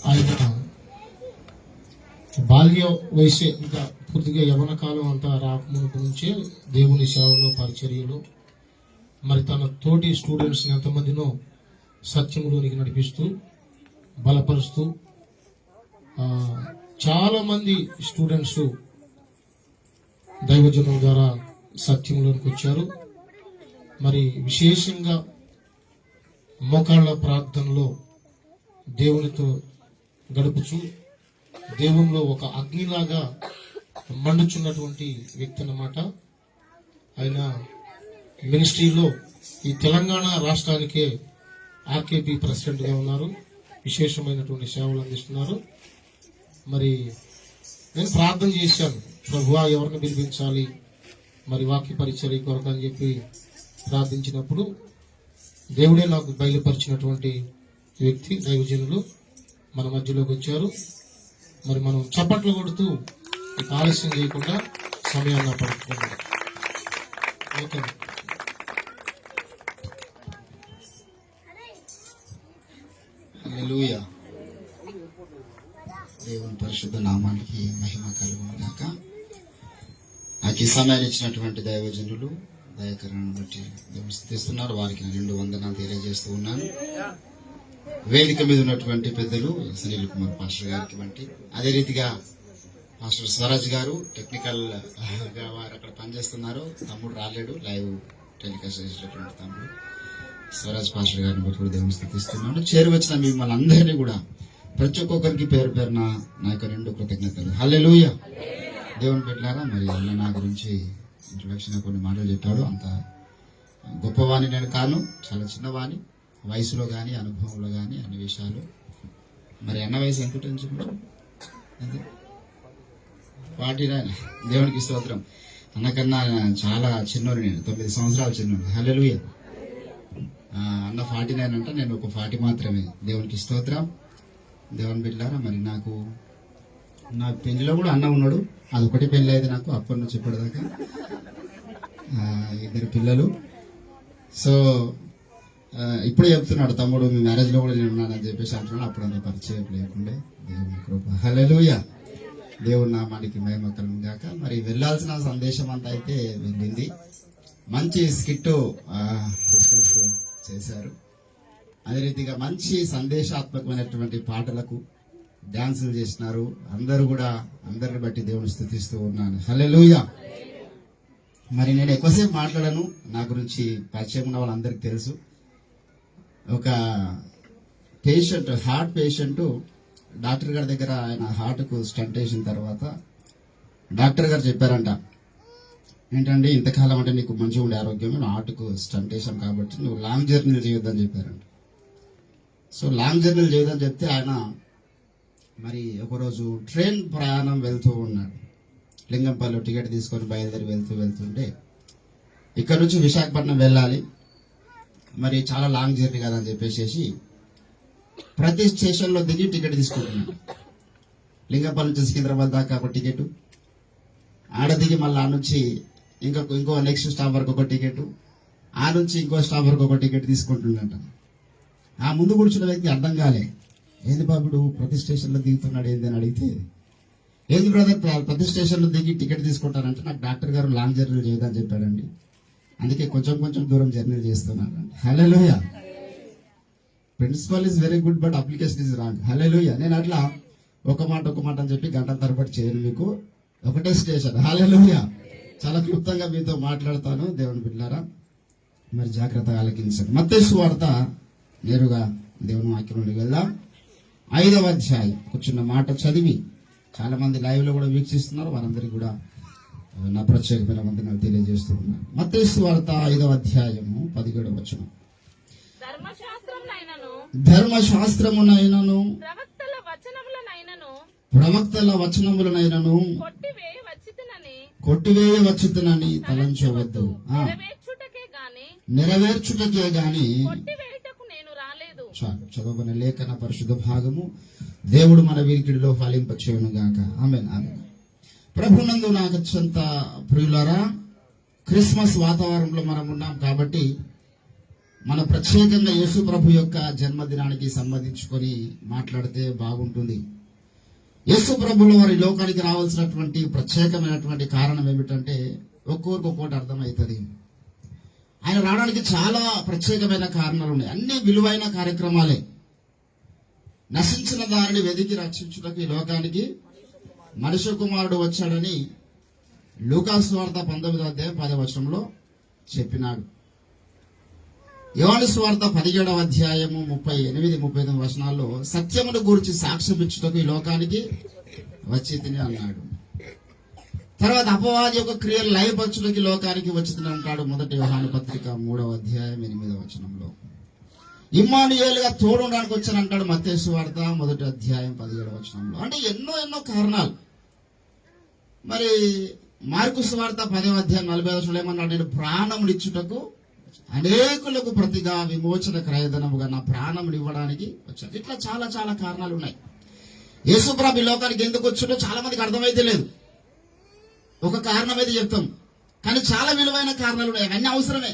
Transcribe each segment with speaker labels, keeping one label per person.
Speaker 1: ఆయన బాల్య వయసే ఇంకా పూర్తిగా యవన కాలం అంతా రాకముందు నుంచే దేవుని సేవలో పరిచర్యలు మరి తన తోటి స్టూడెంట్స్ని ఎంతమందినో సత్యంలోనికి నడిపిస్తూ బలపరుస్తూ చాలా మంది స్టూడెంట్స్ దైవజనం ద్వారా సత్యంలోనికి వచ్చారు. మరి విశేషంగా మోకాళ్ళ ప్రార్థనలో దేవునితో గడుపుచు దేవునిలో ఒక అగ్నిలాగా మండుచున్నటువంటి వ్యక్తి అన్నమాట. ఆయన మినిస్ట్రీలో ఈ తెలంగాణ రాష్ట్రానికే ఆర్కేపీ ప్రెసిడెంట్గా ఉన్నారు. విశేషమైనటువంటి సేవలు అందిస్తున్నారు. మరి నేను ప్రార్థన చేశాను, ప్రభువా ఎవరిని పిలిపించాలి మరి వాక్య పరిచర్య కొరకు అని చెప్పి ప్రార్థించినప్పుడు దేవుడే నాకు బయలుపరిచినటువంటి వ్యక్తి దైవజనులు మన మధ్యలోకి వచ్చారు. మరి మనం చప్పట్లు కొడుతూ ఆలస్యం చేయకుండా సమయాన్ని పడుతున్నాం. ఓకే,
Speaker 2: హల్లెలూయా. దేవుని పరిశుద్ధ నామానికి మహిమ కలుగును గాక. నాకు ఈ సమయాన్ని ఇచ్చినటువంటి దైవజనులు దయాకరణను బట్టి దేవుని స్తుతిస్తున్నారు. వారికి రెండు వందనాలు తెలియజేస్తూ ఉన్నాను. వేదిక మీద ఉన్నటువంటి పెద్దలు సునీల్ కుమార్ పాస్టర్ గారికి బట్టి, అదే రీతిగా మాస్టర్ స్వరాజ్ గారు టెక్నికల్ గా వారు అక్కడ పనిచేస్తున్నారు. తమ్ముడు రాలేడు, లైవ్ టెలికాస్ట్ చేసేటటువంటి తమ్ముడు స్వరాజ్ పాస్టర్ గారిని బట్టి కూడా దేవుని స్థుతిస్తున్నాను. చేరువచ్చిన మిమ్మల్ని అందరినీ కూడా ప్రతి ఒక్కొక్కరికి పేరు పేరున నా యొక్క రెండు కృతజ్ఞతలు. హల్లెలూయా. దేవుని పెట్టారా. మరి అన్న నా గురించి ఇంట్రొడక్షన్ కొన్ని మాటలు చెప్పాడు. అంత గొప్పవాణి నేను కాను, చాలా చిన్నవాణి, వయసులో కానీ అనుభవంలో కానీ అన్ని విషయాలు. మరి అన్న వయసు ఎంత ఉంటుంది? 49. దేవునికి స్తోత్రం. అన్నకన్నా చాలా చిన్నోని, నేను 9 సంవత్సరాలు చిన్నోని. హల్లెలూయా. అన్న 49 అంటే నేను ఒక 40 మాత్రమే. దేవునికి స్తోత్రం. దేవుని బిడ్డలారా, మరి నాకు నా పెళ్లిలో కూడా అన్న ఉన్నాడు. అదొకటి పెళ్లి అయితే నాకు అప్పటి నుంచి ఇప్పటిదాకా 2 పిల్లలు. సో ఇప్పుడే చెప్తున్నాడు తమ్ముడు, మీ మ్యారేజ్ లో కూడా నేను ఉన్నానని చెప్పేసి అంటున్నాడు. అప్పుడు అంత పరిచయం లేకుండే. దేవుని కృప. హల్లెలూయా. దేవుని నామానికి మహిమ కలుగును గాక. మరి వెళ్ళాల్సిన సందేశం అంతా అయితే వెళ్ళింది. మంచి స్కిట్ సిస్టర్స్ చేశారు. అదే రీతిగా మంచి సందేశాత్మకమైనటువంటి పాటలకు డాన్సులు చేసినారు. అందరిని బట్టి దేవుని స్తుతిస్తూ ఉన్నాను. హల్లెలూయా. మరి నేను ఎక్కువసేపు మాట్లాడను. నా గురించి పరిచయం ఉన్న వాళ్ళందరికీ తెలుసు. ఒక పేషెంట్, హార్ట్ పేషెంట్, డాక్టర్ గారి దగ్గర ఆయన హార్ట్కు స్టంట్ వేసిన తర్వాత డాక్టర్ గారు చెప్పారంట, ఏంటంటే ఇంతకాలం అంటే నీకు మంచిగా ఉండే ఆరోగ్యం, హార్ట్కు స్టంట్ వేసాం కాబట్టి నువ్వు లాంగ్ జర్నీలు చేయొద్దని చెప్పారంట. సో లాంగ్ జర్నీలు చేయొద్దని చెప్తే ఆయన మరి ఒకరోజు ట్రైన్ ప్రయాణం వెళ్తూ ఉన్నాడు. లింగంపల్లి టికెట్ తీసుకొని బయలుదేరి వెళ్తుంటే ఇక్కడ నుంచి విశాఖపట్నం వెళ్ళాలి, మరి చాలా లాంగ్ జర్నీ కదా అని చెప్పేసి ప్రతి స్టేషన్లో దిగి టికెట్ తీసుకుంటున్నాడు. లింగంపల్లి నుంచి సికింద్రాబాద్ దాకా ఒక టికెట్, ఆడ దిగి మళ్ళీ ఆ నుంచి ఇంకో నెక్స్ట్ స్టాప్ వరకు ఒక టికెట్, ఆ నుంచి ఇంకో స్టాప్ వరకు ఒక టికెట్ తీసుకుంటున్నట. ఆ ముందు కూర్చున్న వ్యక్తి అర్థం కాలే, ఏంది బాబుడు ప్రతి స్టేషన్లో దిగుతున్నాడు ఏంది అని అడిగితే, ఏంది బ్రదర్ ప్రతి స్టేషన్లో దిగి టికెట్ తీసుకుంటానంటే నాకు డాక్టర్ గారు లాంగ్ జర్నీలు చేయదని చెప్పాడండి, అందుకే కొంచెం దూరం జర్నీలు చేస్తున్నాను. Hallelujah. Principal is very good but application is wrong. Hallelujah. నేను అట్లా ఒక మాట అని చెప్పి గంటల తరబడి చేయను, మీకు ఒకటే స్టేషన్. హల్లెలూయా. చాలా క్లుప్తంగా మీతో మాట్లాడతాను. దేవుని బిడ్డలారా, మరి జాగ్రత్తగా ఆలకించండి. మత్తయి సువార్త నేరుగా దేవుని వాక్యంలోకి వెళ్దాం. 5వ అధ్యాయం కూర్చున్న మాట చదివి, చాలా మంది లైవ్ లో కూడా వీక్షిస్తున్నారు, వారందరికీ కూడా నా ప్రత్యేకమైన వందనాలు తెలియజేస్తూ ఉన్నాను. మత్తయి సువార్త 5వ అధ్యాయము 17వ వచనం. ధర్మశాస్త్రమునైనను ప్రవక్తల వచనములనైనను కొట్టివేయవచ్చునని తలంచవద్దు. నెరవేర్చుటకే గాని చదవబడిన లేఖన పరిశుద్ధ భాగము దేవుడు మన వీరికిడిలో ఫలింపచేయును గాక. ఆమేన్. ఆమేన్. ప్రభునందు నాకు అత్యంత ప్రియులారా, క్రిస్మస్ వాతావరణంలో మనం ఉన్నాం కాబట్టి మన ప్రత్యేకంగా యేసు ప్రభు యొక్క జన్మదినానికి సంబంధించుకొని మాట్లాడితే బాగుంటుంది. యేసు ప్రభుల వారి లోకానికి రావాల్సినటువంటి ప్రత్యేకమైనటువంటి కారణం ఏమిటంటే ఒక్కొక్కరికి ఒక్కొక్కటి అర్థమవుతుంది. ఆయన రావడానికి చాలా ప్రత్యేకమైన కారణాలు ఉన్నాయి. అన్ని విలువైన కార్యక్రమాలే. నశించిన దారిని వెదికి రక్షించుటకు ఈ లోకానికి మనుష్య కుమారుడు వచ్చాడని లూకాసు సువార్త 19వ అధ్యాయం 10వ వచనంలో చెప్పినాడు. యోహాను సువార్త 17వ అధ్యాయము 38-39 వచనాల్లో సత్యమును గురించి సాక్ష్యం ఇచ్చుటకు ఈ లోకానికి వచ్చి తిని అన్నాడు. తర్వాత అపవాది యొక్క క్రియలు లయపరచుటకు ఈ లోకానికి వచ్చి తిని అంటాడు. 1 యోహాను పత్రిక 3వ అధ్యాయం 8వ వచనంలో ఇమ్మానుయేలుగా తోడుండడానికి వచ్చానంటాడు. మత్తయి సువార్త 1వ అధ్యాయం 17వ వచనంలో. అంటే ఎన్నో కారణాలు. మరి మార్కు సువార్త 10వ అధ్యాయం 40వ వచనంలో ఏమన్నాడు? నేను ప్రాణమునిచ్చుటకు అనేకులకు ప్రతిగా విమోచన క్రయధనముగా నా ప్రాణముని ఇవ్వడానికి వచ్చాను. ఇట్లా చాలా కారణాలు ఉన్నాయి. యేసుప్రభు ఈ లోకానికి ఎందుకు వచ్చాడో చాలా మందికి అర్థమైతే లేదు. ఒక కారణం అయితే చెప్తాం, కానీ చాలా విలువైన కారణాలు ఉన్నాయి. అన్ని అవసరమే,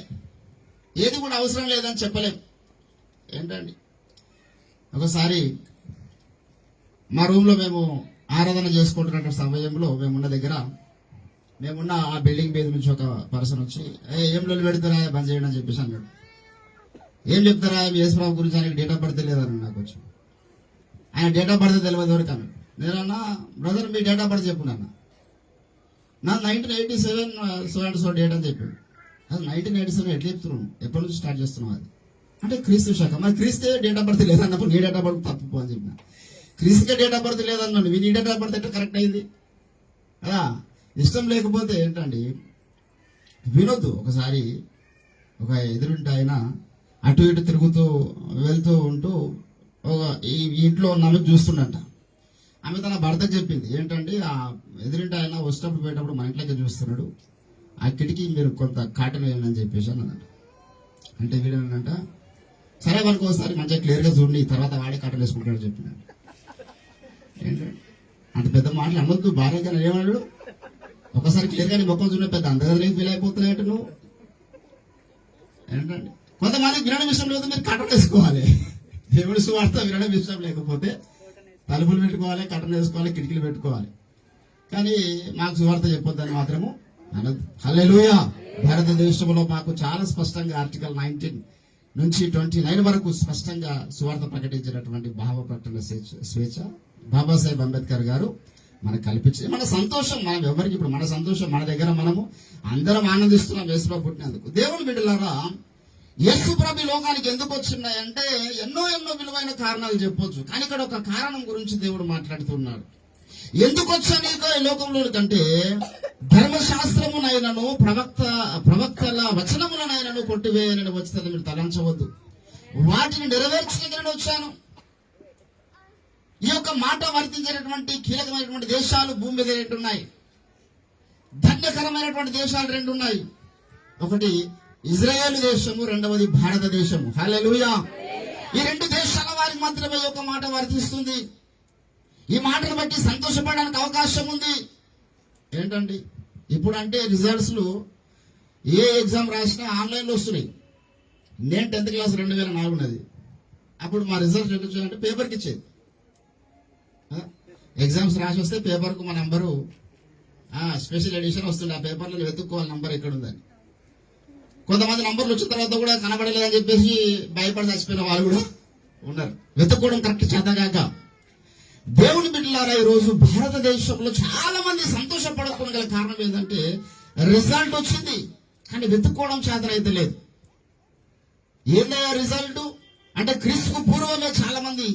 Speaker 2: ఏది కూడా అవసరం లేదని చెప్పలేం. ఏంటండి, ఒకసారి మా రూమ్లో మేము ఆరాధన చేసుకుంటున్న సమయంలో మేమున్న ఆ బిల్డింగ్ మీద నుంచి ఒక పర్సన్ వచ్చి ఏం లొల్లి పెడతారా బంద్ చేయండి అని చెప్పేసి అన్నాడు. ఏం చెప్తారా మీ యేసుప్రభు గురించి ఆయనకి డేట్ ఆఫ్ బర్త్ లేదన్నాడు. నాకు వచ్చి ఆయన డేట్ ఆఫ్ బర్త్ తెలియదు వరకు అన్నాడు. నేనన్నా brother me date of birth చెప్పు నాన్న. నా 1987 సో డేట్ అని చెప్పాడు. అది 1987 ఎట్లా చెప్తున్నాను, ఎప్పటి నుంచి స్టార్ట్ చేస్తున్నావు అది అంటే క్రీస్తు శాఖ. మరి క్రీస్తే డేట్ ఆఫ్ బర్త్ లేదన్నప్పుడు నీ డేట్ ఆఫ్ బర్త్ తప్పు అని చెప్పిన. క్రీస్తుకే డేట్ ఆఫ్ బర్త్ లేదన్నాడు, నీ డేట్ ఆఫ్ బర్త్ ఎట్లా కరెక్ట్ అయింది కదా. ఇష్టం లేకపోతే ఏంటండి వినొద్దు. ఒకసారి ఒక ఎదురుంటే ఆయన అటు ఇటు తిరుగుతూ వెళ్తూ ఉంటూ ఈ ఇంట్లో ఉన్న ఆమె చూస్తుండంట. ఆమె తన భర్తకు చెప్పింది ఏంటంటే ఆ ఎదురింటి ఆయన వచ్చినప్పుడు పోయేటప్పుడు మన ఇంట్లోకి చూస్తున్నాడు, ఆ కిటికీ మీరు కొంత కాటన్ వేయండి అని చెప్పేసి అన్నదంట. అంటే వీడేనంట సరే మనకు ఒకసారి మంచిగా క్లియర్గా చూడండి తర్వాత వాడే కాటన్ వేసుకుంటాడు చెప్పినాడు. ఏంటంటే అంత పెద్ద మాటలు అమ్మద్దు. భార్యగా ఏమన్నాడు, ఒకసారి క్లియర్గా నీ మొక్కలు చూడే పెద్ద అందరికీ ఫీల్ అయిపోతున్నాయంటే నువ్వు. ఏంటండి కొంతమంది వినడం ఇష్టం లేదు, మీరు కట్టలు వేసుకోవాలి. దేవుడి సువార్త వినడం ఇష్టం లేకపోతే తలుపులు పెట్టుకోవాలి, కట్టలు వేసుకోవాలి, కిటికీలు పెట్టుకోవాలి. కానీ మాకు సువార్త చెప్పొద్దని మాత్రము అనదు. హల్లెలూయా. భారతదేశంలో మాకు చాలా స్పష్టంగా ఆర్టికల్ 19 నుంచి 29 వరకు స్పష్టంగా సువార్త ప్రకటించినటువంటి భావ ప్రకటన స్వేచ్ఛ బాబాసాహెబ్ అంబేద్కర్ గారు మనకు కల్పించింది. మన సంతోషం, మనం ఎవరికి ఇప్పుడు మన సంతోషం మన దగ్గర మనము అందరం ఆనందిస్తున్నాం యేసుప్రభు పుట్టినందుకు. దేవుని బిడ్డలారా, యేసుప్రభు లోకానికి ఎందుకు వచ్చినాయంటే ఎన్నో విలువైన కారణాలు చెప్పొచ్చు. కానీ ఇక్కడ ఒక కారణం గురించి దేవుడు మాట్లాడుతున్నాడు. ఎందుకు వచ్చాను ఈ లోకంలో కంటే ధర్మశాస్త్రమునైనను ప్రవక్తల వచనములనైనను కొట్టివేయనని వచ్చిందని మీరు తలంచవద్దు, వాటిని నెరవేర్చడానికి వచ్చాను. ఈ యొక్క మాట వర్తించేటటువంటి కీలకమైనటువంటి దేశాలు భూమి మీద 2 ఉన్నాయి. ధన్యకరమైనటువంటి దేశాలు 2 ఉన్నాయి. ఒకటి ఇజ్రాయేల్ దేశము, రెండవది భారతదేశము. హల్లెలూయా. ఈ 2 దేశాల వారికి మాత్రమే ఈ యొక్క మాట వర్తిస్తుంది. ఈ మాటను బట్టి సంతోషపడడానికి అవకాశం ఉంది. ఏంటండి ఇప్పుడు అంటే రిజల్ట్స్లు ఏ ఎగ్జామ్ రాసినా ఆన్లైన్లో వస్తున్నాయి. నేను 10th క్లాస్ 2004 ఉన్నది. అప్పుడు మా రిజల్ట్స్ ఎట్లా వచ్చాయంటే పేపర్కి ఇచ్చేది. ఎగ్జామ్స్ రాసి వస్తే పేపర్కు మా నంబరు స్పెషల్ ఎడిషన్ వస్తుంది. ఆ పేపర్లో వెతుక్కోవాలి నంబర్ ఎక్కడ ఉందని. కొంతమంది నంబర్లు వచ్చిన తర్వాత కూడా కనబడలేదని చెప్పేసి భయపడి చచ్చిపోయిన వాళ్ళు కూడా ఉన్నారు. వెతుక్కోవడం కరెక్ట్ చేతగాక. దేవుని బిడ్డలారా, ఈ రోజు భారతదేశంలో చాలా మంది సంతోషపడకుండా గల కారణం ఏంటంటే రిజల్ట్ వచ్చింది కానీ వెతుక్కోవడం చేతనైతే లేదు. ఏందయ్యా రిజల్ట్ అంటే క్రీస్తుకు పూర్వమే చాలా మంది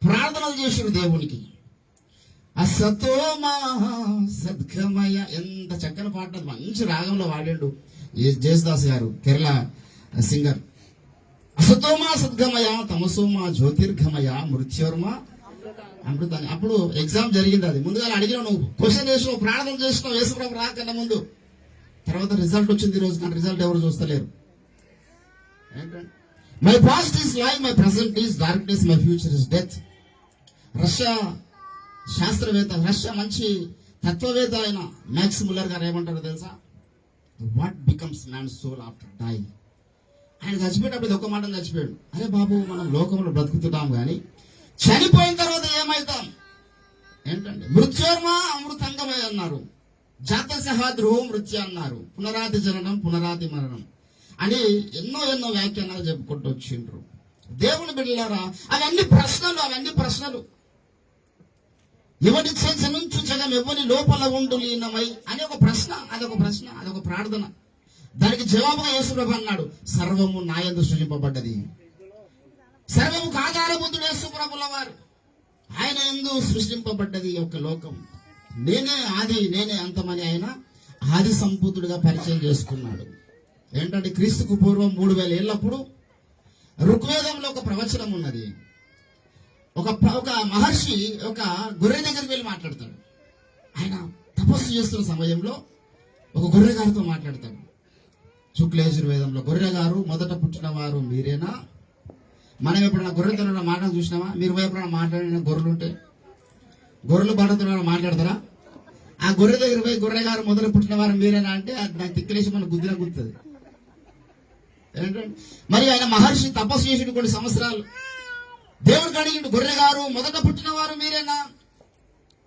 Speaker 2: ప్రార్థనలు చేసారు దేవునికి. అసతోమా సద్గమయ, ఎంత చక్కని పాట, మంచి రాగంలో వాడాడు జేసుదాస్ గారు, కేరళ సింగర్. అసతోమా సద్గమయ తమసోమా జ్యోతిర్గమయ మృత్యోర్మా అమృతాన్ని. అప్పుడు ఎగ్జామ్ జరిగింది. అది ముందుగా అడిగిన నువ్వు క్వశ్చన్ చేసినావు, ప్రార్థన చేసినావు యేసుప్రభు రాకన్నా ముందు. తర్వాత రిజల్ట్ వచ్చింది. ఈ రోజు కానీ రిజల్ట్ ఎవరు చూస్తలేరు. My past is life, my present is darkness, my future is death. Russia శాస్త్రవేత్త, రష్యా మంచి తత్వవేత్త అయిన మ్యాక్స్ ముల్లర్ గారు ఏమంటారో తెలుసా? What becomes man soul after die. ఆయన చచ్చిపోయేటప్పుడు ఇది ఒక మాట చచ్చిపోయాడు. అరే బాబు, మనం లోకంలో బ్రతుకుతున్నాం కానీ చనిపోయిన తర్వాత ఏమవుతాం ఏంటంటే మృత్యోర్మ అమృతంగమే అన్నారు, జాతసహ ధ్రువం మృత్యు అన్నారు, పునరాతి జననం పునరాతి మరణం అని ఎన్నో వ్యాఖ్యానాలు చెప్పుకుంటూ వచ్చిండ్రు. దేవుని బిడ్డలారా, అవన్నీ ప్రశ్నలు. ఎవరి నుంచి జగం ఎవరి లోపల ఉండు లీనమై అని ఒక ప్రశ్న, అదొక ప్రార్థన. దానికి జవాబుగా యేసుప్రభు అన్నాడు, సర్వము నా యందు సృజింపబడ్డది. సర్వముకు ఆధారబుద్ధుడు యేసుప్రభుల వారు. ఆయన యందు సృష్టింపబడ్డది ఒక లోకం. నేనే అంతమని ఆయన ఆది సంపూతుడిగా పరిచయం చేసుకున్నాడు. ఏంటంటే క్రీస్తుకు పూర్వం 3000 ఏళ్ళప్పుడు ఋగ్వేదంలో ఒక ప్రవచనం ఉన్నది. ఒక మహర్షి ఒక గొర్రె దగ్గరికి వెళ్ళి మాట్లాడతాడు. ఆయన తపస్సు చేస్తున్న సమయంలో ఒక గొర్రె గారితో మాట్లాడతాడు. శుక్లయజుర్వేదంలో గొర్రె గారు మొదట పుట్టిన వారు మీరేనా? మనం ఎప్పుడైనా గొర్రెతో మాటలు చూసినామా? మీరు ఎప్పుడైనా మాట్లాడిన గొర్రెలు బాటతో మాట్లాడతారా? ఆ గొర్రె దగ్గర పోయి గొర్రె గారు మొదలు పుట్టిన వారు మీరేనా అంటే అది నాకు తిక్కలేసి మన గుద్దిన గుర్తుంది ఏంటంటే. మరి ఆయన మహర్షి తపస్సు చేసిన కొన్ని సంవత్సరాలు దేవుడికి అడిగిండు, గొర్రె గారు మొదట పుట్టిన వారు మీరేనా?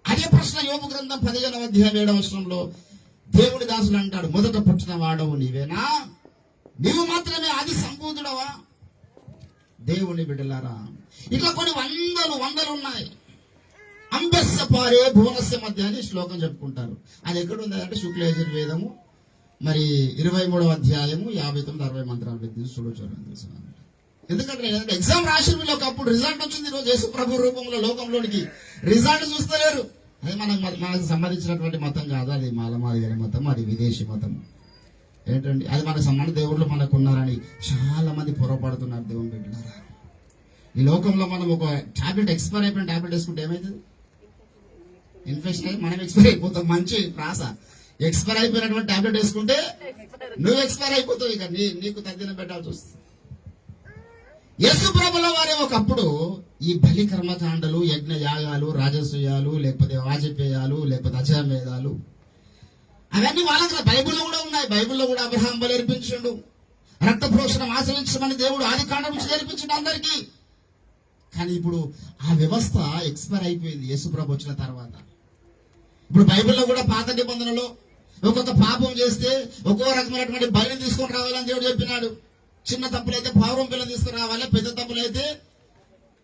Speaker 2: అదే ప్రశ్న యోబు గ్రంథం 15వ అధ్యాయం 7వ వచనంలో దేవుడి దాసులు అంటాడు, మొదట పుట్టిన వాడవు నీవేనా? నీవు మాత్రమే ఆది సంపూతుడవా? దేవుని బిడ్డలారా, ఇట్లా కొన్ని వందలు ఉన్నాయి. అంబస్య పారే భువనస్య మధ్య అని శ్లోకం చెప్పుకుంటారు. అది ఎక్కడ ఉంది అంటే శుక్లయజుర్వేదము మరి 23వ అధ్యాయము 59-60 మంత్రాలు చూడొచ్చు. ఎందుకంటే ఎగ్జామ్ రాసిన వీళ్ళు ఒకప్పుడు రిజల్ట్ వచ్చింది, ఈరోజు యేసు ప్రభు రూపంలో లోకంలోనికి రిజల్ట్ చూస్తలేరు. అది మనకు సంబంధించినటువంటి మతం కాదు, అది మాలమాదిగల మతం, అది విదేశీ మతం. ఏంటండి, అది మనకు సంబంధ దేవుళ్ళు మనకు ఉన్నారని చాలా మంది పొరపడుతున్నారు. దేవుని బిడ్డలారా, ఈ లోకంలో మనం ఒక టాబ్లెట్ ఎక్స్పైర్ అయిపోయిన టాబ్లెట్ వేసుకుంటే ఏమైతుంది? ఇన్ఫెక్షన్ అయ్యి మనం ఎక్స్పైర్ అయిపోతాం. మంచి ప్రాస, ఎక్స్పైర్ అయిపోయినటువంటి టాబ్లెట్ వేసుకుంటే నువ్వు ఎక్స్పైర్ అయిపోతావు, ఇక నీకు తగ్గిన పెట్టాల్సి వస్తుంది. యేసు ప్రభుల వారే ఒకప్పుడు ఈ బలి కర్మకాండలు, యజ్ఞ యాగాలు, రాజసూయాలు, లేకపోతే వాజపేయాలు, లేకపోతే అజామేదాలు, అవన్నీ వాళ్ళకి బైబిల్లో కూడా ఉన్నాయి. బైబిల్లో కూడా అబ్రహాం బలి అర్పించిండు, రక్త ప్రోక్షణం ఆచరించమని దేవుడు ఆది కాండం నుంచి నేర్పించిండు అందరికీ. కానీ ఇప్పుడు ఆ వ్యవస్థ ఎక్స్పైర్ అయిపోయింది యేసు ప్రభు వచ్చిన తర్వాత. ఇప్పుడు బైబిల్లో కూడా పాత నిబంధనలో ఒక్కొక్క పాపం చేస్తే ఒక్కో రకమైనటువంటి బలిని తీసుకొని రావాలని దేవుడు చెప్పినాడు. చిన్న తప్పులైతే పావురం పిల్లని తీసుకుని రావాలి, పెద్ద తప్పులైతే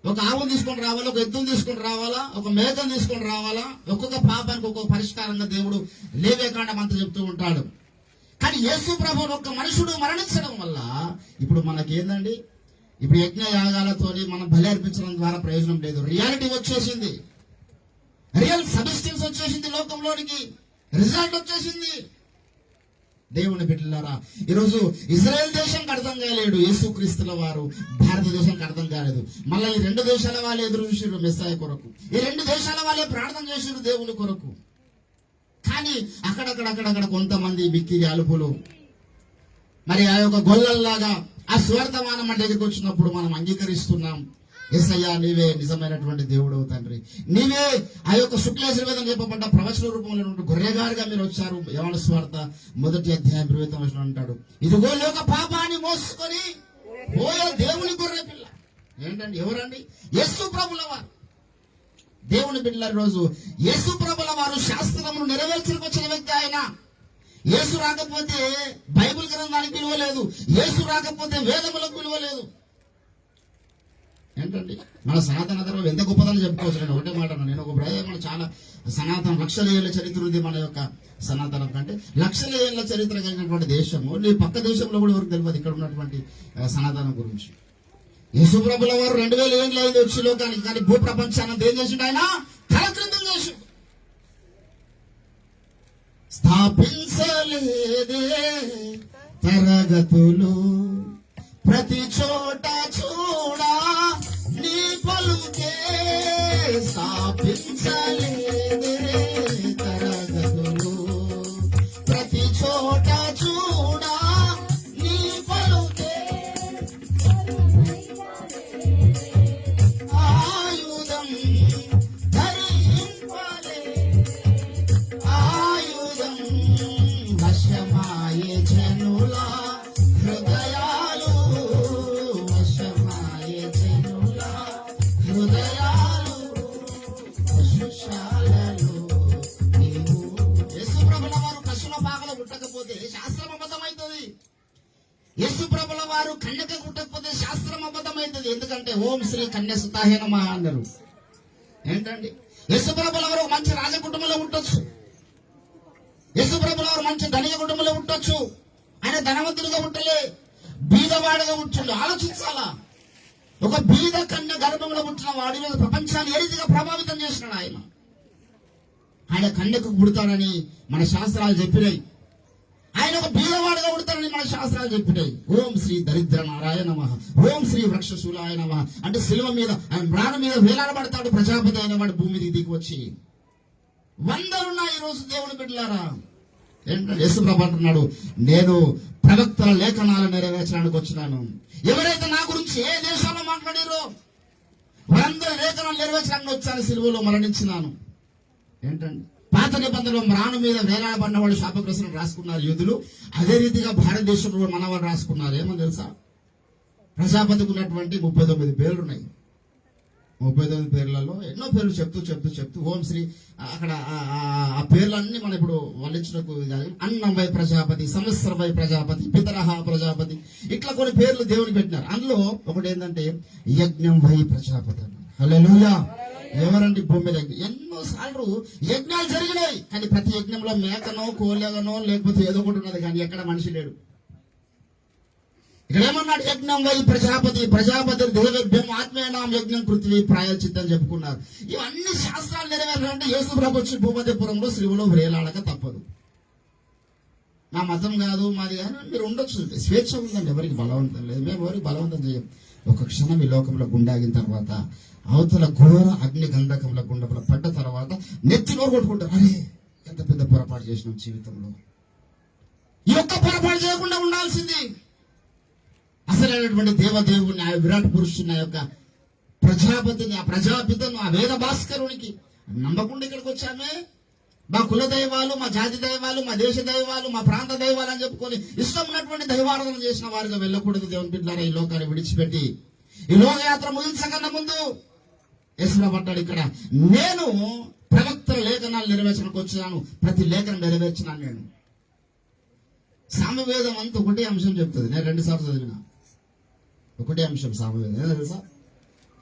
Speaker 2: ఒక ఆవును తీసుకొని రావాలా, ఒక ఎద్దును తీసుకొని రావాలా, ఒక మేకను తీసుకొని రావాలా. ఒక్కొక్క పాపానికి ఒక్కొక్క పరిష్కారంగా దేవుడు లేవేకాండం అంతా చెప్తూ ఉంటాడు. కానీ యేసు ప్రభు ఒక్క మనుషుడు మరణించడం వల్ల ఇప్పుడు మనకేందండి, ఇప్పుడు యజ్ఞ యాగాలతోని మనం బలి అర్పించడం ద్వారా ప్రయోజనం లేదు. రియాలిటీ వచ్చేసింది, రియల్ సబ్స్టెన్స్ వచ్చేసింది, లోకంలోనికి రిజల్ట్ వచ్చేసింది. దేవుని బిడ్డలారా, ఈరోజు ఇజ్రాయెల్ దేశానికి అర్థం కాలేడు యేసుక్రీస్తుల వారు, భారతదేశానికి అర్థం కాలేదు. మళ్ళీ ఈ 2 దేశాల వాళ్ళే ఎదురు చూసిరు మెస్సాయ కొరకు, ఈ 2 దేశాల వాళ్ళే ప్రార్థన చేసిరు దేవుని కొరకు. కానీ అక్కడక్కడ కొంతమంది మిక్కిరి అలుపులు మరి ఆ యొక్క గొల్లల్లాగా ఆ స్వార్థమానం మన దగ్గరికి వచ్చినప్పుడు మనం అంగీకరిస్తున్నాం. యేసయ్యా, నీవే నిజమైనటువంటి దేవుడు తండ్రి, నీవే ఆ యొక్క శుక్లయజుర్వేదం చెప్పబడ్డ ప్రవచన రూపంలో గొర్రెగారుగా మీరు వచ్చారు. యోహాను సువార్త 1వ అధ్యాయం 20వ వచనం అంటాడు, ఇదిగో లోక పాపాన్ని మోసుకొని పోయే దేవుని గొర్రె పిల్ల. ఏంటండి, ఎవరండి? యేసు ప్రభుల వారు. దేవుని బిడ్డల రోజు యేసు ప్రభుల వారు శాస్త్రమును నెరవేర్చడానికి వచ్చిన వ్యక్తి ఆయన. యేసు రాకపోతే బైబిల్ గ్రంథానికి విలువ లేదు, యేసు రాకపోతే వేదములకు విలువ లేదు. ఏంటండి, మన సనాతన ధర్మం ఎంత గొప్పదని చెప్పుకోవచ్చు. నేను ఒకటే మాట, నేను ఒక బ్రదర్, మన చాలా సనాతన లక్షల ఏళ్ల చరిత్ర ఉంది మన యొక్క సనాతనం కంటే. లక్షల ఏళ్ల చరిత్ర కలిగినటువంటి దేశము నీ పక్క దేశంలో కూడా ఎవరికి తెలియదు ఇక్కడ ఉన్నటువంటి సనాతనం గురించి. యేసు ప్రభుల వారు 2000 ఏళ్ళు అయింది వచ్చి లోకానికి, కానీ భూ ప్రపంచాన్ని ఏం చేసిండు? ఆయన తలక్రిందులు చేసిండు. స్థాపించలేదే తరగతులు, ప్రతి చోట చూడా నీ పలుకే, స్థాపించలేదే తరగతులు, ప్రతి చోట చూడా నీ పలుకే, ఆయుధం ధరింపలే, ఆయుధం వశమాయే జనుల హృదయాలు కన్యక పుట్టకపోతే శాస్త్రం అబద్ధమైంది. ఎందుకంటే ఓం శ్రీ కన్య సుతాహే నమః అన్నారు. ఏంటండి, యేసుప్రభుల వారు మంచి రాజ కుటుంబంలో ఉండొచ్చు, యేసుప్రభుల వారు మంచి ధనిక కుటుంబంలో ఉండొచ్చు. ఆయన ధనవంతుడిగా ఉంటలే, బీదవాడిగా ఉంటుండు. ఆలోచించాలా, ఒక బీద కన్య గర్భంలో పుట్టిన వాడు ఈరోజు ప్రపంచాన్ని ఏ రీతిగా ప్రభావితం చేస్తున్నాడు. ఆయన కన్యకు పుడతాడని మన శాస్త్రాలు చెప్పినాయి. ఆయన ఒక బీదవాడుగా పుడతాడని మన శాస్త్రాలు చెప్పినాయి. ఓం శ్రీ దరిద్ర నారాయణ నమః, ఓం శ్రీ వృక్షశూలాయ నమః అంటే శిలువ మీద ఆయన ప్రాణం మీద వేలాడబడతాడు ప్రజాపతి అయిన వాడు భూమి దిగి వచ్చి. వందలున్నాయి ఈరోజు దేవుని బిడ్డలారా. ఏంటంటే యేసుప్రభు అంటున్నాడు, నేను ప్రవక్తల లేఖనాలు నెరవేర్చడానికి వచ్చినాను. ఎవరైతే నా గురించి ఏ దేశంలో మాట్లాడారో వారందరి లేఖనాలు నెరవేర్చడానికి వచ్చాను, సిలువలో మరణించినాను. ఏంటండి, పాత నిబంధనలో ప్రాణం మీద వేలాడబడినవాడు శాపగ్రస్తులు రాసుకున్నారు యూదులు. అదే రీతిగా భారతదేశంలో మనవాడు రాసుకున్నారు. ఏమో తెలుసా, ప్రజాపతికి ఉన్నటువంటి 39 పేర్లు ఉన్నాయి. 39 పేర్లలో ఎన్నో పేర్లు చెప్తూ ఓం శ్రీ అక్కడ ఆ పేర్లన్నీ మనం ఇప్పుడు వల్లించడానికి అన్నం వై ప్రజాపతి, సంవత్సరం వై ప్రజాపతి, పితరహ ప్రజాపతి, ఇట్లా కొన్ని పేర్లు దేవుని పెట్టినారు. అందులో ఒకటి ఏంటంటే యజ్ఞం వై ప్రజాపతి అన్నారు. హల్లెలూయా. ఎవరంటే భూమి మీద ఎన్నో సార్లు యజ్ఞాలు జరిగినాయి, కానీ ప్రతి యజ్ఞంలో మేకనో కోలేగనో లేకపోతే ఏదో ఒకటి ఉన్నది, కానీ ఎక్కడ మనిషి లేడు. ఇక్కడ ఏమన్నాడు, యజ్ఞం వై ప్రజాపతి, ప్రజాపతి దేవభ్యం ఆత్మీయనాం యజ్ఞం పృథ్వీ ప్రాయచిత్తం చెప్పుకున్నారు. ఇవన్నీ శాస్త్రాలు నెరవేరాలంటే యేసుప్రభు వచ్చి భూమధ్యపురంలో శ్రీవులో వ్రేలాడక తప్పదు. నా మతం కాదు మాది కాదు మీరు ఉండొచ్చు, స్వేచ్ఛ ఉందండి, ఎవరికి బలవంతం లేదు, మేము ఎవరికి బలవంతం చేయం. ఒక క్షణం ఈ లోకంలో గుండాగిన తర్వాత అవతల ఘోర అగ్ని గంధకంలో గుండెలో పడ్డ తర్వాత నెత్తిలో కొట్టుకుంటారు, అరే ఎంత పెద్ద పొరపాటు చేసినాం జీవితంలో. ఈ ఒక్క పొరపాటు చేయకుండా ఉండాల్సింది. అసలైనటువంటి దేవదేవుని, ఆ విరాట్ పురుషుని, ఆ యొక్క ప్రజాపతిని, ఆ ప్రజాపితను, ఆ వేద భాస్కరునికి నమ్మకుండా ఇక్కడికి వచ్చామే. మా కుల దైవాలు, మా జాతి దైవాలు, మా దేశ దైవాలు, మా ప్రాంత దైవాలు అని చెప్పుకొని ఇష్టం ఉన్నటువంటి దైవారాధన చేసిన వారిగా వెళ్ళకూడదు. దేవుని బిడ్డలారా, ఈ లోకాన్ని విడిచిపెట్టి ఈ లోకయాత్ర ముగించకన్నా ముందు యేసుప్రభు అంటాడు ఇక్కడ, నేను ప్రవక్తల లేఖనాలు నెరవేర్చడానికి వచ్చాను, ప్రతి లేఖనం నెరవేర్చినాను. నేను సామవేదం అంతా ఒకటే అంశం చెప్తుంది. నేను 2 సార్లు చదివిన ఒకటే అంశం సామవేదం. ఏదో తెలుసా,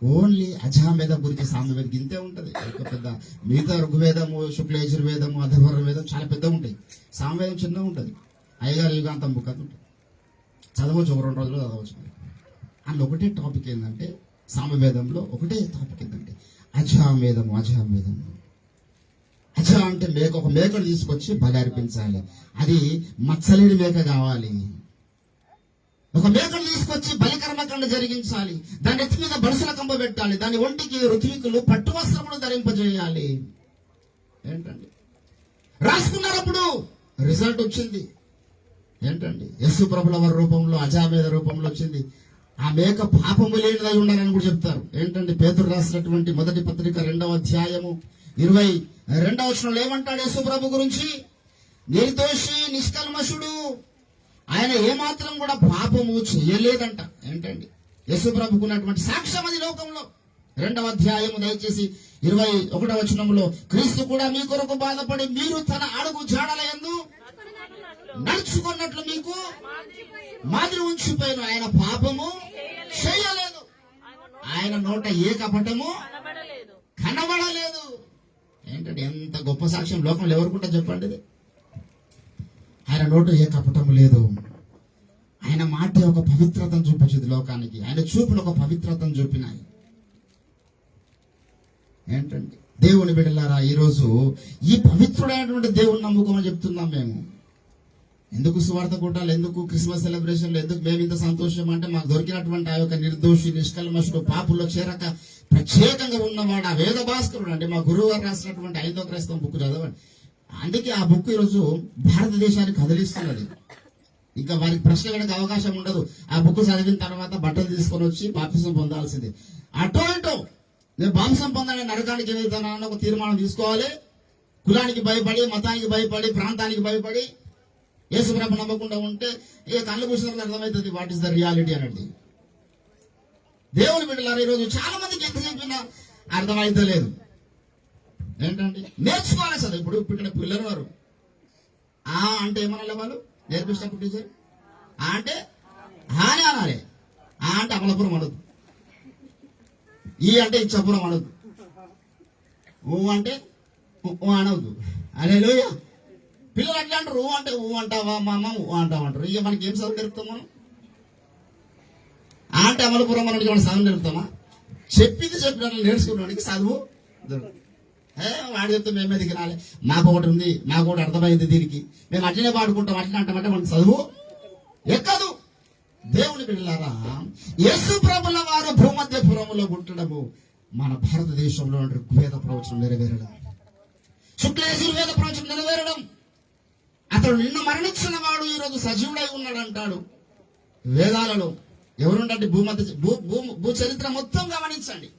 Speaker 2: ఓన్లీ అజామేధం గురించి సామవేదం ఇంతే ఉంటది. ఒక పెద్ద మిగతా ఋగ్వేదము, శుక్ల యజుర్వేదము, అధర్వణ వేదం చాలా పెద్ద ఉంటాయి. సామవేదం చిన్నగా ఉంటుంది. అయ్యగారు యుగాంతం బుక్ అది ఉంటుంది, చదవచ్చు, ఒక 2 రోజులు చదవచ్చు. అందులో ఒకటే టాపిక్ ఏంటంటే, సామవేదంలో ఒకటే టాపిక్ ఏంటంటే అజామేధము. అజ అంటే మేక, ఒక మేకను తీసుకొచ్చి బలి అర్పించాలి. అది మచ్చలేని మేక కావాలి. ఒక మేకను తీసుకొచ్చి బలికర్మకాండ జరిగించాలి. దాని ఎత్తి మీద బడుసుల కంబ పెట్టాలి. దాని ఒంటికి ఋత్వికులు పట్టు వస్త్రములు ధరింపజేయాలి. ఏంటండి, రాసుకున్నప్పుడు రిజల్ట్ వచ్చింది. ఏంటండి, యేసు ప్రభుల వారి రూపంలో అజామేధ రూపంలో వచ్చింది. ఆ మేక పాపము లేనిదై ఉండాలని కూడా చెప్తారు. ఏంటంటే పేతురు రాసినటువంటి మొదటి పత్రిక 2వ అధ్యాయము 22వ వచనంలో ఏమంటాడు యేసు ప్రభు గురించి, నిర్దోషి నిష్కల్మషుడు, ఆయన ఏమాత్రం కూడా పాపము చేయలేదంట. ఏంటండి, యేసు ప్రభుకు ఉన్నటువంటి సాక్ష్యం అది లోకంలో. 2వ అధ్యాయము దయచేసి 21వ వచనంలో, క్రీస్తు కూడా మీ కొరకు బాధపడి మీరు తన అడుగు జాడల యందు నడుచుకున్నట్లు మీకు మాదిరి ఉంచిపోయిన, ఆయన పాపము చేయలేదు, ఆయన నోట ఏ కపటము కనబడలేదు. ఏంటంటే ఎంత గొప్ప సాక్ష్యం లోకంలో ఎవరుకుంటా చెప్పండి. ఇది ఆయన నోట ఏ కపటము లేదు. ఆయన మాట ఒక పవిత్రతను చూపించింది లోకానికి. ఆయన చూపులు ఒక పవిత్రతను చూపినాయి. ఏంటంటే దేవుని బిడ్డలారా, ఈరోజు ఈ పవిత్రుడైనటువంటి దేవుని నమ్ముకోమని చెప్తున్నాం మేము. ఎందుకు సువార్త కూటాలు, ఎందుకు క్రిస్మస్ సెలబ్రేషన్లు, ఎందుకు మేము ఇంత సంతోషం అంటే, మాకు దొరికినటువంటి ఆ యొక్క నిర్దోషి నిష్కల్మషుడు పాపుల్లో చేరక ప్రత్యేకంగా ఉన్నవాడు ఆ వేద భాస్కరుడు. అంటే మా గురువు గారు రాసినటువంటి 5వ క్రైస్తవం బుక్ చదవండి. అందుకే ఆ బుక్ ఈరోజు భారతదేశానికి కదిలిస్తున్నది. ఇంకా వారికి ప్రశ్న వేయడానికి అవకాశం ఉండదు. ఆ బుక్ చదివిన తర్వాత బట్టలు తీసుకొని వచ్చి బాప్తిసం పొందాల్సిందే. అటో ఇటో నేను బాప్తిసం పొందాలని నరకానికి వెళ్తానని ఒక తీర్మానం తీసుకోవాలి. కులానికి భయపడి, మతానికి భయపడి, ప్రాంతానికి భయపడి యేసుప్రభు నమ్మకుండా ఉంటే ఏ కళ్ళు కూర్చున్నప్పుడు అర్థమవుతుంది వాట్ ఈస్ ద రియాలిటీ అనేది. దేవుని బిడ్డలారా, ఈరోజు చాలా మందికి ఎంత చెప్పినా అర్థమైతే లేదు. ఏంటంటే నేర్చుకోవాలి సార్. ఇప్పుడు ఇక్కడ పిల్లలు వారు అంటే ఏమనాలి, వాళ్ళు నేర్పిస్తున్నప్పుడు టీచర్ అంటే హాని అనాలి. ఆ అంటే అమలాపురం అనదు, ఈ అంటే ఇచ్చాపురం అనదు, ఊ అంటే ఊ అనవద్దు. హల్లెలూయా. పిల్లలు అట్లా అంటారు, ఊ అంటే ఊ అంటావా మామ, ఊ అంటామంటారు. ఇక మనకి ఏం చదువు నేర్పుతాం మనం? ఆ అంటే అమలాపురం మనకి మనం చదువు నేర్పుతామా? చెప్పింది చెప్పినట్లు నేర్చుకున్నానికి చదువు దొరకదు. వాడు చెప్తే మేమే దిగిరాలి, మాకు ఒకటి ఉంది, మాకు ఒకటి అర్థమైంది, దీనికి మేము అట్లనే పాడుకుంటాం, అట్లా అంటామంటే మనకు చదువు ఎక్కదు. దేవుని బిడ్డలారా, యేసు ప్రభుల వారు భూమధ్యపురములో పుట్టడము, మన భారతదేశంలో ఋగ్వేద ప్రవచనం నెరవేరడం, శుక్లేశ్వర ప్రవచనం నెరవేరడం. అతడు నిన్ను మరణించిన వాడు ఈరోజు సజీవుడై ఉన్నాడు అంటాడు వేదాలలో. ఎవరుంటే భూ చరిత్ర మొత్తం గమనించండి.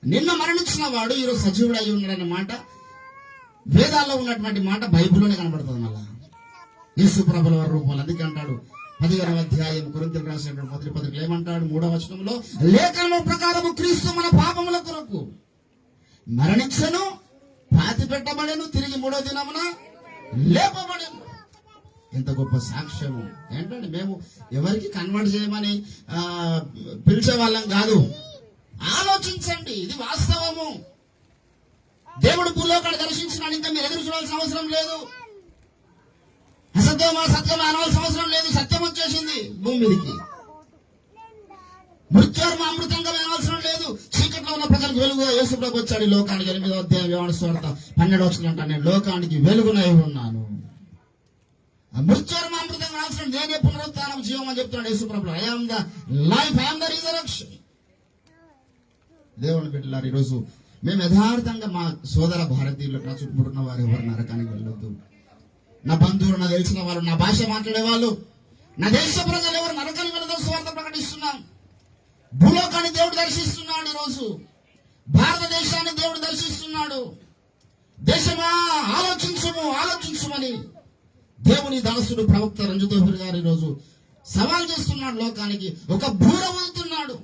Speaker 2: నిన్న మరణించిన వాడు ఈరోజు సజీవుడు అయి ఉన్నాడనే మాట వేదాల్లో ఉన్నటువంటి మాట బైబిల్లోనే కనబడుతుంది. మళ్ళా యేసు ప్రభుల వారి రూపంలో. అందుకే అంటాడు 15వ అధ్యాయం కొరింథీయులకు రాసినటువంటి మొదటి పత్రికలో ఏమంటాడు? 3వ వచనంలో, లేఖనం ప్రకారము క్రీస్తు మన పాపముల కొరకు మరణించను, పాతి పెట్టబడెను, తిరిగి 3వ దినమున లేపబడెను. ఎంత గొప్ప సాక్ష్యము! ఏంటంటే మేము ఎవరికి కన్వర్ట్ చేయమని పిలిచే వాళ్ళం కాదు. ఆలోచించండి, ఇది వాస్తవము. దేవుడు భూలోకాన్ని దర్శించినాడు, ఇంకా మీరు ఎదురు చూడాల్సిన అవసరం లేదు. అసత్యమా సత్యమా అనవలసిన అవసరం లేదు. సత్యం వచ్చేసింది భూమి మీదకి. మృత్యుర్మ అమృతంగా అనవసరం లేదు. చీకట్లో ఉన్న ప్రజలకు వెలుగుగా యేసు ప్రభు వచ్చాడు ఈ లోకానికి. 8వ అధ్యాయం యోహాను సువార్త 12వ వచనం అంటాను, నేను లోకానికి వెలుగునై ఉన్నాను. మృత్యుర్మ అమృతంగా అవసరం, నేనే పునరుత్థానం జీవం అని చెప్తున్నాడు యేసు ప్రభు. I am the life, I am the resurrection. దేవుని బిడ్డలారు, ఈరోజు మేము యథార్థంగా మా సోదర భారతీయులకు, నా చుట్టుముడున్న వారు ఎవరు నరకానికి వెళ్ళొద్దు. నా బంధువులు, నా తెలిసిన వాళ్ళు, నా భాష మాట్లాడే వాళ్ళు, నా దేశ ప్రజలు ఎవరు నరకానికి వెళ్ళదో స్వార్థ ప్రకటిస్తున్నాం. భూలోకాన్ని దేవుడు దర్శిస్తున్నాడు. ఈరోజు భారతదేశాన్ని దేవుడు దర్శిస్తున్నాడు. దేశమా ఆలోచించము, ఆలోచించమని దేవుని దాసుడు ప్రవక్త రంజితోహురి గారు ఈరోజు సవాల్ చేస్తున్నాడు లోకానికి. ఒక బూర ఊదుతున్నాడు.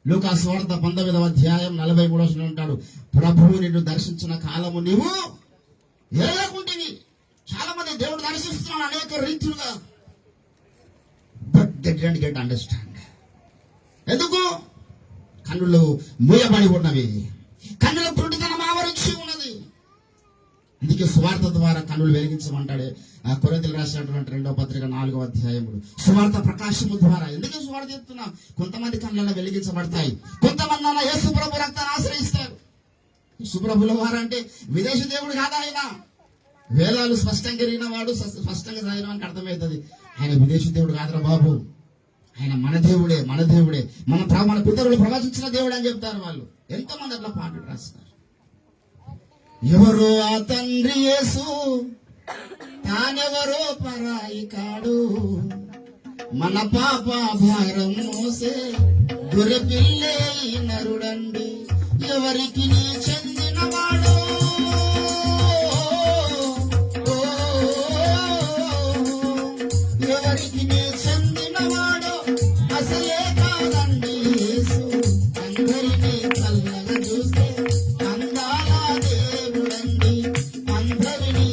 Speaker 2: లూకా సువార్త 19వ అధ్యాయం 43వ వచనం అంటాడు, ప్రభువు నిన్ను దర్శించిన కాలము నీవు ఎరగకుంటివి. చాలా మంది దేవుడు దర్శిస్తున్నాడు అనేక రీతులుగా, but they didn't get understand. ఎందుకు? కన్నులు మూయబడి ఉన్నవి, కన్నుల పురుటితనం ఆవరించి ఉన్నది. అందుకే సువార్త ద్వారా కన్నులు వెలిగించమంటాడే కొరింథీయులకు రాసినటువంటి 2వ పత్రిక 4వ అధ్యాయములు. సువార్త ప్రకాశము ద్వారా. ఎందుకే సువార్త చెప్తున్నాం? కొంతమంది కన్నులలో వెలిగించబడతాయి, కొంతమంది అన్న యేసు ప్రభు రక్తాన్ని ఆశ్రయిస్తారు. యేసు ప్రభుల వారు అంటే విదేశీ దేవుడు కాదా ఆయన? వేదాలు స్పష్టంగా ఎరిగిన వాడు, స్పష్టంగా చదివిన వానికి అర్థమవుతుంది ఆయన విదేశీ దేవుడు కాదురా బాబు, ఆయన మన దేవుడే, మన దేవుడే, మన పితరులు ప్రవచించిన దేవుడు అని చెప్తారు వాళ్ళు. ఎంతమంది అట్లా పాటలు రాస్తారు. ఎవరో ఆ తండ్రి యేసు, తానెవరో పరాయి కాడు, మన పాప భారం మోసే గొర్రె పిల్లే నరుడండి, ఎవరికి నీ చెందినవాడు, ఎవరికి నీ చెందినవాడు అసలే కాదండి యేసు, అందరినీ చల్లగా చూస్తే అందాల దేవుడండి, అందరినీ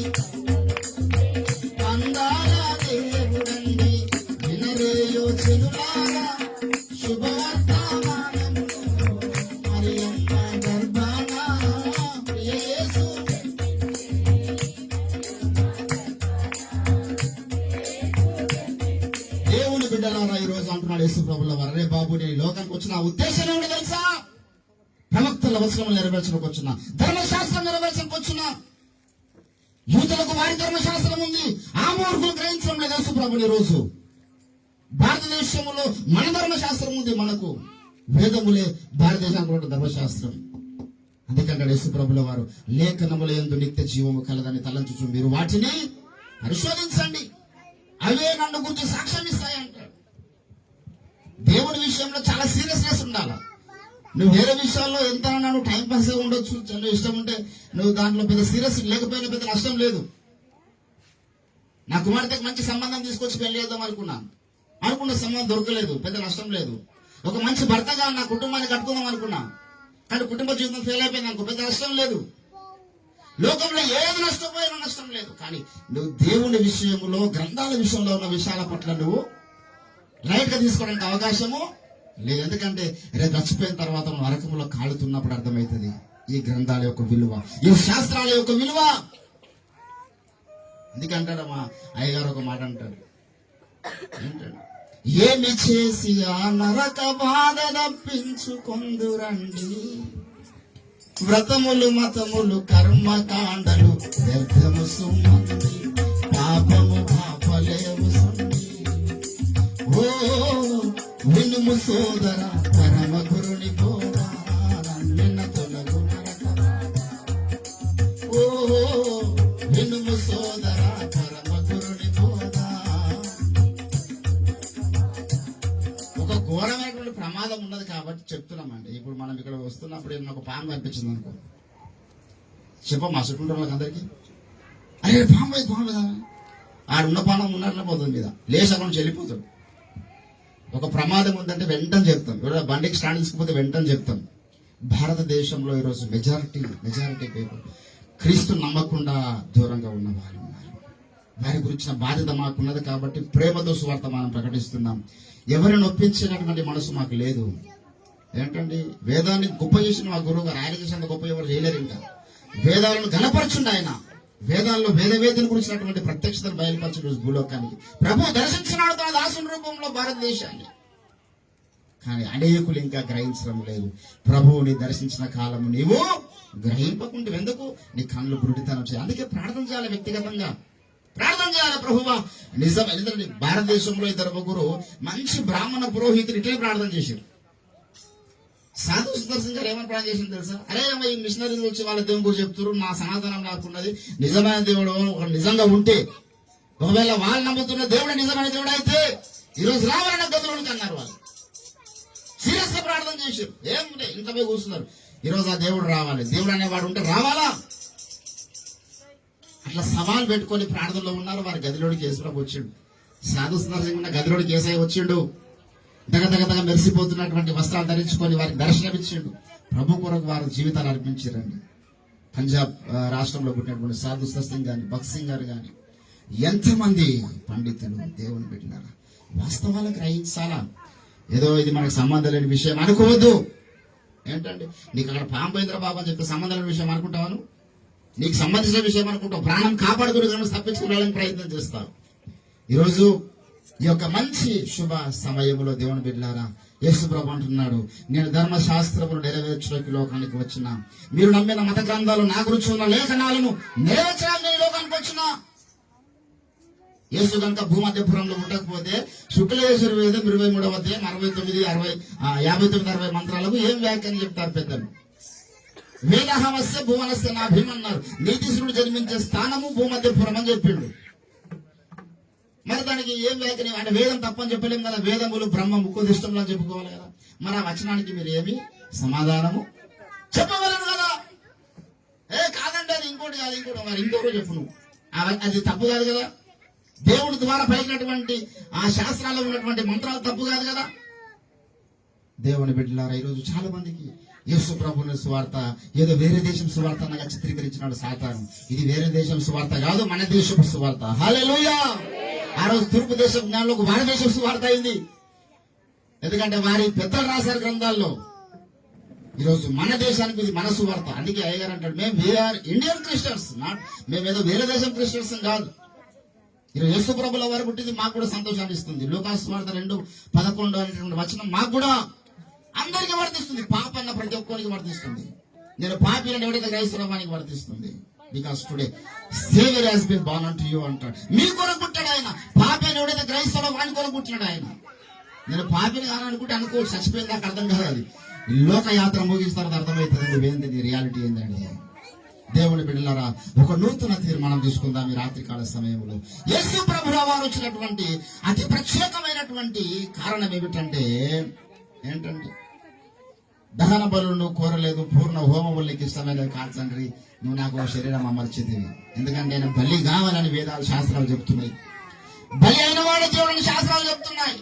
Speaker 2: అందాల దేవుడండి, వినరేయో చెలులాగా శుభవర్తమానము, మరియమ్మ గర్భాన యేసు. దేవుని బిడ్డలారా, ఈ రోజు అంటున్నాడు యేసు ప్రభుల వారు, అరే బాబు నేను లోకానికి వచ్చిన ఉద్దేశం ఏమిటి తెలుసా? ప్రవక్తల వచనం నెరవేర్చడానికి వచ్చిన, ధర్మశాస్త్రం నెరవేర్చడానికి వచ్చిన. యూదులకు వారి ధర్మశాస్త్రం ఉంది, ఆ మూర్ఖులు గ్రహించడం లేదు యేసు ప్రభుని. రోజు భారతదేశంలో మన ధర్మశాస్త్రం ఉంది, మనకు వేదములే భారతదేశానికి కూడా ధర్మశాస్త్రం. అందుకంటే యేసు ప్రభుల వారు, లేఖనముల యందు నిత్య జీవము కలదని తలంచుచు మీరు వాటిని పరిశోధించండి, అవే నన్ను గురించి సాక్ష్యం ఇస్తాయంటాడు. దేవుడి విషయంలో చాలా సీరియస్నెస్ ఉండాలి. నువ్వు వేరే విషయాల్లో ఎంత నువ్వు టైం పాస్ ఉండొచ్చు, చాలా ఇష్టం ఉంటే నువ్వు దాంట్లో పెద్ద సీరియస్ లేకపోయినా పెద్ద నష్టం లేదు. నా కుమార్తెకి మంచి సంబంధం తీసుకొచ్చి పెళ్లి చేద్దాం అనుకున్న సంబంధం దొరకలేదు, పెద్ద నష్టం లేదు. ఒక మంచి భర్తగా నా కుటుంబాన్ని కట్టుకుందాం అనుకున్నా, కానీ కుటుంబ జీవితం ఫెయిల్ అయిపోయింది అనుకో, పెద్ద నష్టం లేదు. లోకంలో ఏది నష్టపోయినా నష్టం లేదు. కానీ నువ్వు దేవుని విషయంలో, గ్రంథాల విషయంలో ఉన్న విషయాల పట్ల నువ్వు లైట్ గా తీసుకోవడానికి అవకాశము లేదు. ఎందుకంటే రేపు చచ్చిపోయిన తర్వాత నరకంలో కాలుతున్నప్పుడు అర్థమవుతుంది ఈ గ్రంథాల యొక్క విలువ, ఈ శాస్త్రాల యొక్క విలువ. ఎందుకంటాడు మా అయ్యగారు ఒక మాట అంటాడు, ఏంటంటే ఏమి చేసి ఆ నరక బాధ తప్పించుకొందురండి, వ్రతములు మతములు కర్మకాండలు వ్యర్థము సుమంది, పాపము పాపలేము సుండి. ఓ వినుము సోదర పరమ గురుని బోధ, నిన్న తొలగు నరక బాధ. ఓ వినుము సోదర పరమ గురుని బోధ. ఒక ఘోరమైనటువంటి ప్రమాదం ఉన్నది కాబట్టి చెప్తున్నామండి. ఇప్పుడు మనం ఇక్కడ వస్తున్నప్పుడు ఏదైనా ఒక పాము కనిపించింది అనుకో, చెప్పమ్మా చుట్టూ వాళ్ళకి అందరికీ, అరే పాము పాము ఆడున్న పానం ఉన్నట్లే పోతుంది మీద లేచి అక్కడ నుంచి వెళ్ళిపోతాడు. ఒక ప్రమాదం ఉందంటే వెంటనే చెప్తాం, ఎవరైనా బండికి స్టాండ్ తీసుకుపోతే వెంటనే చెప్తాం. భారతదేశంలో ఈరోజు మెజారిటీ పీపుల్ క్రీస్తు నమ్మకుండా దూరంగా ఉన్న వారు ఉన్నారు. వారి గురించిన బాధ్యత మాకున్నది కాబట్టి ప్రేమతో సువార్త మనం ప్రకటిస్తున్నాం. ఎవరిని ఒప్పించినటువంటి మనసు మాకు లేదు. ఏంటండి, వేదాన్ని గొప్ప చేసిన మా గురువు గారు, ఆయన చేసినంత గొప్ప ఎవరు చేయలేరు. ఇంకా వేదాలను గణపరచుండి ఆయన. వేదాల్లో వేదవేదిని గురించినటువంటి ప్రత్యక్షతను బయలుపరచు భూలోకానికి ప్రభు దర్శించినాడు తన దాసుని రూపంలో భారతదేశాన్ని. కానీ అనేకులు ఇంకా గ్రహించడం లేదు. ప్రభువుని దర్శించిన కాలము నీవు గ్రహింపకుండా ఎందుకు నీ కళ్ళు బురుడితనం చేయాలి. అందుకే ప్రార్థన చేయాలి, వ్యక్తిగతంగా ప్రార్థన చేయాలి. ప్రభువా నిజం. ఎందుకంటే భారతదేశంలో ఇద్దరు ముగ్గురు మంచి బ్రాహ్మణ పురోహితులు ఇట్లే ప్రార్థన చేశారు. సాధు సుదర్శన్ గారు ఏమని ప్రార్థన చేసింది తెలుసా? అరే అమ్మ, ఈ మిషనరీలు వచ్చి వాళ్ళ దేవుని గురించి చెప్తున్నారు, నా సనాతనం నాకున్నది, నిజమైన దేవుడు ఒక నిజంగా ఉంటే, ఒకవేళ వాళ్ళు నమ్ముతున్న దేవుడు నిజమైన దేవుడు అయితే ఈరోజు రావాలన్న గదులోనికి అన్నారు. వాళ్ళు సీరియస్ గా ప్రార్థన చేశారు. ఏముంటే ఇంత పోయి కూర్చున్నారు. ఈరోజు ఆ దేవుడు రావాలి, దేవుడు అనేవాడు ఉంటే రావాలా? అట్లా సవాల్ పెట్టుకొని ప్రార్థనలో ఉన్నారు. వారి గదిలోకి యేసుప్రభు వచ్చిండు. సాధు సుదర్శన్ ఉన్న గదిలోకి యేసయ్య వచ్చిండు. దగదగదగ మెరిసిపోతున్నటువంటి వస్త్రాలు ధరించుకొని వారికి దర్శనమిచ్చిండు. ప్రభు కొరకు వారి జీవితాలు అర్పించారండి. పంజాబ్ రాష్ట్రంలో పుట్టినటువంటి సాధు సత్సింగ్ గాని, భగత్ సింగ్ గారు గాని, ఎంతమంది పండితులు దేవుని పెట్టినారా. వాస్తవాలకు గ్రహించాలా. ఏదో ఇది మనకు సంబంధం లేని విషయం అనుకోవద్దు. ఏంటంటే నీకు అక్కడ పాము పోయిందిరా బాబా అని చెప్పి సంబంధం లేని విషయం అనుకుంటావాను, నీకు సంబంధించిన విషయం అనుకుంటావు. ప్రాణం కాపాడుకుని తప్పించుకోవడానికి ప్రయత్నం చేస్తావు. ఈరోజు ఈ యొక్క మంచి శుభ సమయంలో దేవుని బిడ్డలారా, యేసు ప్రభు అంటున్నాడు, నేను ధర్మశాస్త్రమును నెరవేర్చడానికి లోకానికి వచ్చిన, మీరు నమ్మిన మత గ్రంథాలు నా గురించి ఉన్న లేఖనాలను నెరవేర్చడానికి నేను లోకానికి వచ్చిన. యేసు కనుక భూమధ్యపురంలో ఉండకపోతే శుక్లయేశ్వర వేదం 23వ అధ్యాయం 59 మంత్రాలకు ఏం వ్యాఖ్యానం చెప్తారు పెద్దలు? వేదహమస్య భువనస్య నా భీమన్నారు. నీతిశ్వరుడు జన్మించే స్థానము భూమధ్యపురం అని చెప్పిండు. మరి దానికి ఏం వ్యాఖ్యానం అంటే వేదం తప్పని చెప్పలేము కదా. వేదములు బ్రహ్మ ముఖోదిష్టంలో అని చెప్పుకోవాలి కదా. మరి ఆ వచనానికి మీరు ఏమి సమాధానము చెప్పగలరు కదా? కాదండి అది ఇంకోటి కాదు, ఇంకోటి మరి ఇంకొకరు చెప్పు నువ్వు, అది తప్పు కాదు కదా. దేవుడి ద్వారా పలికినటువంటి ఆ శాస్త్రాల్లో ఉన్నటువంటి మంత్రాలు తప్పు కాదు కదా. దేవుని బిడ్డలారా, ఈరోజు చాలా మందికి యేసు ప్రభువుని సువార్త ఏదో వేరే దేశం సువార్త అనగా చిత్రీకరించినాడు సాతాను. ఇది వేరే దేశం సువార్త కాదు, మన దేశపు సువార్త. హల్లెలూయా. ఆ రోజు తూర్పు దేశం జ్ఞానంలోకి వారి దేశం సువార్త అయింది. ఎందుకంటే వారి పెద్దలు రాశారు గ్రంథాల్లో. ఈరోజు మన దేశానికి ఇది మన సువార్త. అందుకే అయ్యగారు అంటాడు, మేము వీఆర్ ఇండియన్ క్రిస్టియన్స్, నాట్ మేమేదో వేరే దేశం క్రిస్టియన్స్ కాదు. ఈరోజు యేసు ప్రభుల వారు పుట్టింది మాకు కూడా సంతోషాన్ని ఇస్తుంది. లూకాసు వార్త 2:11 అనేటువంటి వచనం మాకు కూడా అందరికీ వర్తిస్తుంది. పాప అన్న ప్రతి ఒక్కరికి వర్తిస్తుంది. నేను పాపి అని ఎవడైతే క్రైస్తవానికి వర్తిస్తుంది. Because today saviour has been born unto you అంటాడు. మీ కొరకు పుట్టాడు ఆయన. పాపి అని ఎవడైతే క్రైస్తవ వాని కొరకు పుట్టినాడు ఆయన. నేను పాపిని కాననుకుంటే అనుకోవచ్చు, చచ్చిపోయింది నాకు అర్థం కాదు. అది లోకయాత్ర ముగిస్తారు అర్థమవుతుంది నువ్వేంది, నీ రియాలిటీ ఏందండి. దేవుని బిడ్డలారా, ఒక నూతన తీర్మానం తీసుకుందాం ఈ రాత్రికాల సమయంలో. యేసు ప్రభుల వారు వచ్చినటువంటి అతి ప్రత్యేకమైనటువంటి కారణం ఏమిటంటే, ఏంటంటే దహన బలు నువ్వు కోరలేదు, పూర్ణ హోమములు నీకు ఇష్టమైన కాల్చండి, నువ్వు నాకు శరీరం అమర్చితివి. ఎందుకంటే ఆయన బలి కావాలని వేదాలు శాస్త్రాలు చెప్తున్నాయి. బలి అయిన వాడు దేవుడిని శాస్త్రాలు చెప్తున్నాయి.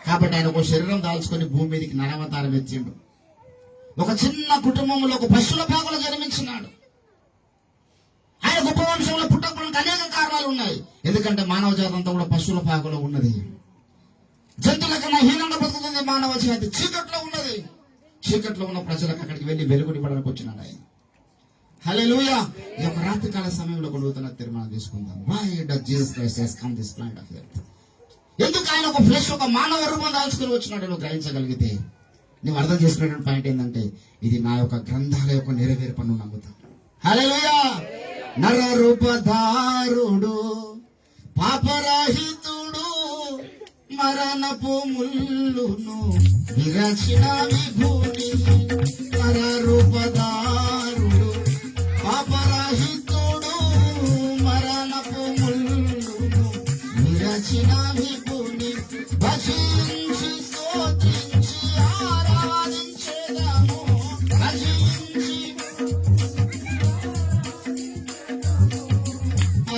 Speaker 2: కాబట్టి ఆయన ఒక శరీరం దాల్చుకొని భూమి మీదకి నరవతారం ఎత్తిండు. ఒక చిన్న కుటుంబంలో ఒక పశువుల పాకలో జన్మించినాడు. ఆయన గొప్ప వంశంలో పుట్టడానికి అనేక కారణాలు ఉన్నాయి. ఎందుకంటే మానవ జాతి అంతా కూడా పశువుల పాకలో ఉన్నది. జంతువుల కన్నా హీనంగా బ్రతుకుతుంది మానవ జాతి. చీకట్లో ఉన్నది. చీకట్లో ఉన్న ప్రజలకు అక్కడికి వెళ్ళి వెలుగునివ్వడానికి వచ్చినాడు ఆయన. హల్లెలూయా. ఈ యొక్క రాత్రికాల సమయంలో ఒక నూతన తీర్మానం తీసుకుందాం. Why does Jesus Christ has come this planet of earth? ఎందుకు ఆయన ఒక ఫ్లెష్, ఒక మానవ రూపం దాల్చుకుని వచ్చినాడు నువ్వు గ్రహించగలిగితే, నువ్వు అర్థం చేసుకునే పాయింట్ ఏంటంటే, ఇది నా యొక్క గ్రంథాల యొక్క నెరవేర్పు నువ్వు నమ్ముతావు. హల్లెలూయా. నర రూపధారుడు, పాపరహితుడు, మరణపు ముల్లును విరచిన విభూని. నర రూపధారుడు, పాపరహితుడు, మరణపు ముల్లును విరచిన విభూని. భజించి స్తోత్రించి ఆరాధించేదాము. భజించి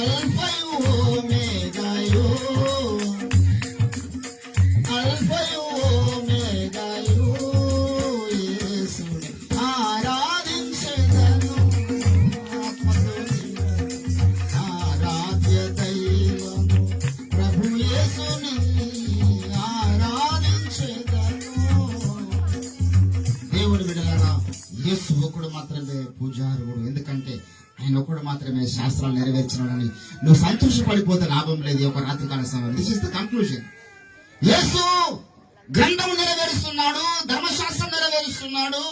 Speaker 2: అల్ఫయు ఓమేగాయు, అల్ఫయు ఓమేగాయు, యేసుని ఆరాధించేదను. ఆరాధ్య దైవము ప్రభు యేసుని ఆరాధించేదను. దేవుని బిడ్డలారా, యేసు ఒకడు మాత్రమే పూజారుడు. ఎందుకంటే ఆయన ఒకడు మాత్రమే శాస్త్రాలు నెరవేర్చినాడని నువ్వు సంతోషపడిపోతే లాభం లేదు. ఈ యొక్క రాత్రికాల సమయం. This is the conclusion. Yesu గ్రంథం నెరవేరుస్తున్నాడు, ధర్మశాస్త్రం నెరవేరుస్తున్నాడు,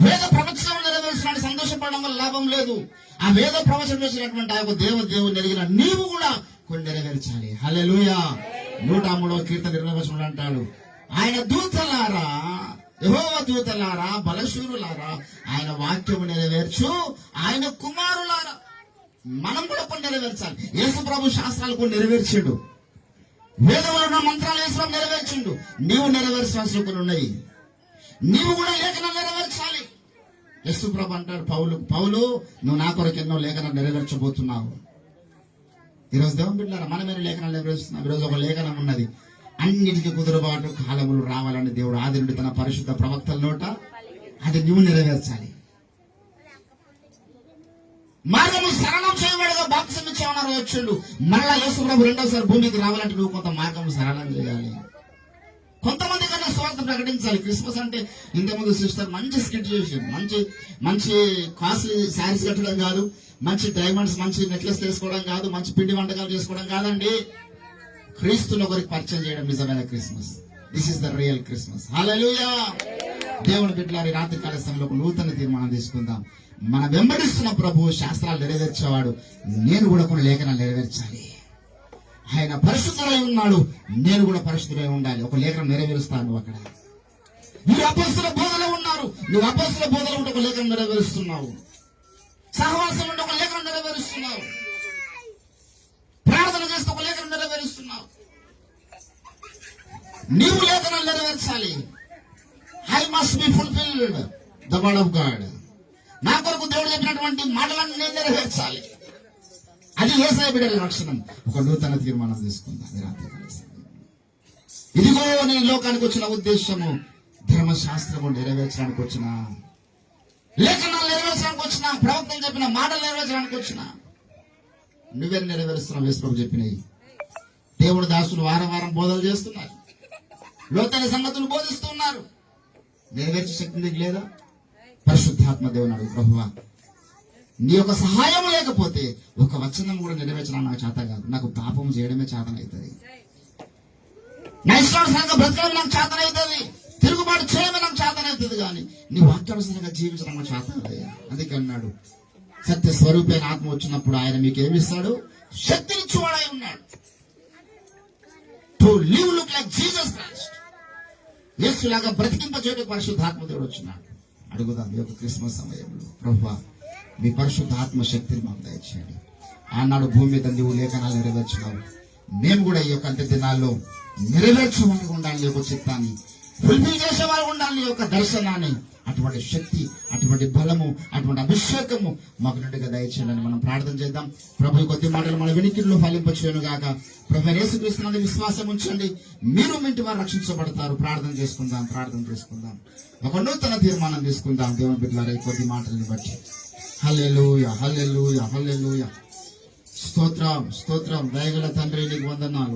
Speaker 2: వేద ప్రవచనం నెరవేరుస్తున్నాడు. సంతోషపడడం వల్ల లాభం లేదు. ఆ వేద ప్రవచనం చేసినటువంటి ఆ యొక్క దేవుని ఎరిగిన నీవు కూడా కొన్ని నెరవేర్చాలి. హల్లెలూయా. 103వ కీర్తన 20 అంటాడు, ఆయన దూతలారా, యెహోవా దూతలారా, బలశూరులారా, ఆయన వాక్యము నెరవేర్చు, ఆయన కుమారులారా. మనం కూడా కొన్ని నెరవేర్చాలి. యేసు ప్రభు శాస్త్రాలు కొన్ని నెరవేర్చిండు. వేదంలో ఉన్న మంత్రాలు యేసు ప్రభు నెరవేర్చిండు. నీవు నెరవేర్చాల్సిన కొన్ని ఉన్నాయి. నీవు కూడా లేఖనం నెరవేర్చాలి. యేసు ప్రభు అంటాడు పౌలు, నువ్వు నా కొరకు ఎన్నో లేఖనాలు నెరవేర్చబోతున్నావు. ఈరోజు దేవుని బిడ్డలారా, మనమేనా లేఖనాలు నెరవేరుస్తున్నాం? ఈరోజు ఒక లేఖనం ఉన్నది, అన్నిటికీ కుదురుబాటు కాలములు రావాలని దేవుడు ఆది నుండి తన పరిశుద్ధ ప్రవక్తల నోట అది నువ్వు నెరవేర్చాలి. మార్గము సరళం చేయబడగా బాప్తిసం ఇచ్చేవారు వచ్చిండు. మరలా యేసు ప్రభు రెండోసారి భూమికి రావాలంటే నువ్వు కొంత మార్గం సరళం చేయాలి. కొంతమంది కన్నా స్వార్థ ప్రకటించాలి. క్రిస్మస్ అంటే ఇంతకుముందు సిస్టర్ మంచి స్కిట్ చేసి, మంచి కాస్ట్లీ శారీస్ కట్టడం కాదు, మంచి డైమండ్స్, మంచి నెక్లెస్ వేసుకోవడం కాదు, మంచి పిండి వంటకాలు చేసుకోవడం కాదండి. క్రీస్తుని ఒకరికి పరిచయం చేయడం నిజమైన Christmas. This is the real Christmas. Hallelujah. దేవుని బిడ్డలారా, రాత్రి కాల సమయంలో ఒక నూతన తీర్మానం తీసుకుందాం. మన వెంబడిస్తున్న ప్రభు శాస్త్రాలు నెరవేర్చేవాడు. నేను కూడా కొన్ని లేఖనాలు నెరవేర్చాలి. ఆయన పరిశుద్ధుడై ఉన్నాడు, నేను కూడా పరిశుద్ధుడై ఉండాలి. ఒక లేఖనం నెరవేరుస్తాను. అక్కడ మీరు అపోస్తుల బోధలో ఉన్నారు, నువ్వు అపోస్తుల బోధలో ఉంటే ఒక లేఖనం నెరవేరుస్తున్నావు. సహవాసం ఉంటే ఒక లేఖనం నెరవేరుస్తున్నావు. ప్రార్థన చేస్తే ఒక లేఖనం నెరవేరుస్తున్నావు. నీవు లేఖనాలు నెరవేర్చాలి. I must be fulfilled the word of God. నా కొరకు దేవుడు చెప్పినటువంటి మాటలను నేను నెరవేర్చాలి. అది యేసయ్య బిడ్డల లక్షణం. ఒక నూతన తీర్మానం తీసుకుందాం. ఇదిగో నేను లోకానికి వచ్చిన ఉద్దేశము ధర్మశాస్త్రము నెరవేర్చడానికి వచ్చిన, లేఖనాలు నెరవేర్చడానికి వచ్చిన, ప్రవక్తలు చెప్పిన మాటలు నెరవేర్చడానికి వచ్చిన. నువ్వేం నెరవేరుస్తున్నావు? యేసు ప్రభు చెప్పినవి. దేవుడు దాసులు వారం వారం బోధలు చేస్తున్నారు, లోతైన సంగతులు బోధిస్తున్నారు. నెరవేర్చే శక్తి నీకు లేదా? పరిశుద్ధాత్మ దేవుని అడుగు, ప్రభువా నీ యొక్క సహాయం లేకపోతే ఒక వచనం కూడా నెరవేర్చడం నాకు చేత కాదు. నాకు పాపం చేయడమే చేతనవుతుంది. నా ఇష్టానుసారంగా బ్రతకడం నాకు చేతనవుతుంది. తిరుగుబాటు చేయడమే నాకు చేతనవుతుంది. కానీ నీ వాక్యానుసారంగా జీవించడం నాకు చేతనవుతాయి. అందుకే అన్నాడు, సత్య స్వరూపైన ఆత్మ వచ్చినప్పుడు ఆయన మీకు ఏమిస్తాడు? శక్తినిచ్చేవాడై ఉన్నాడు. To live look like Jesus Christ. యేసులాగా బ్రతికింపచేయడానికి పరిశుద్ధాత్మ దేవుడు వచ్చినాడు. అడుగుదాం ఈ యొక్క క్రిస్మస్ సమయంలో, ప్రభువా మీ పరిశుద్ధాత్మ శక్తిని మాకు దయచేయండి. ఆనాడు భూమి మీద నీవు లేఖనాలు నెరవేర్చినావు. మేము కూడా ఈ యొక్క అంత్య దినాల్లో నెరవేర్చమని ఉండాలి. నీ యొక్క చిత్తాన్ని ఫుల్ఫిల్ చేసేవారు ఉండాలి. నీ యొక్క దర్శనాన్ని, అటువంటి శక్తి, అటువంటి బలము, అటువంటి అభిషేకము మాకు నుండిగా దయచేయాలని మనం ప్రార్థన చేద్దాం. ప్రభు కొద్ది మాటలు మన వెనికిడిలో ఫలింపచేయను గాక. ప్రభు యేసుక్రీస్తునందు విశ్వాసం ఉంచండి, మీరు మీ ఇంటి వారు రక్షించబడతారు. ప్రార్థన చేసుకుందాం. ఒక నూతన తీర్మానం తీసుకుందాం. దేవుని బిడ్డలారా, ఈ కొద్ది మాటల్ని బట్టి హల్లెలూయా, హల్లెలూయా, హల్లెలూయా. స్తోత్రం, దయగల తండ్రి నీకు వందనాలు.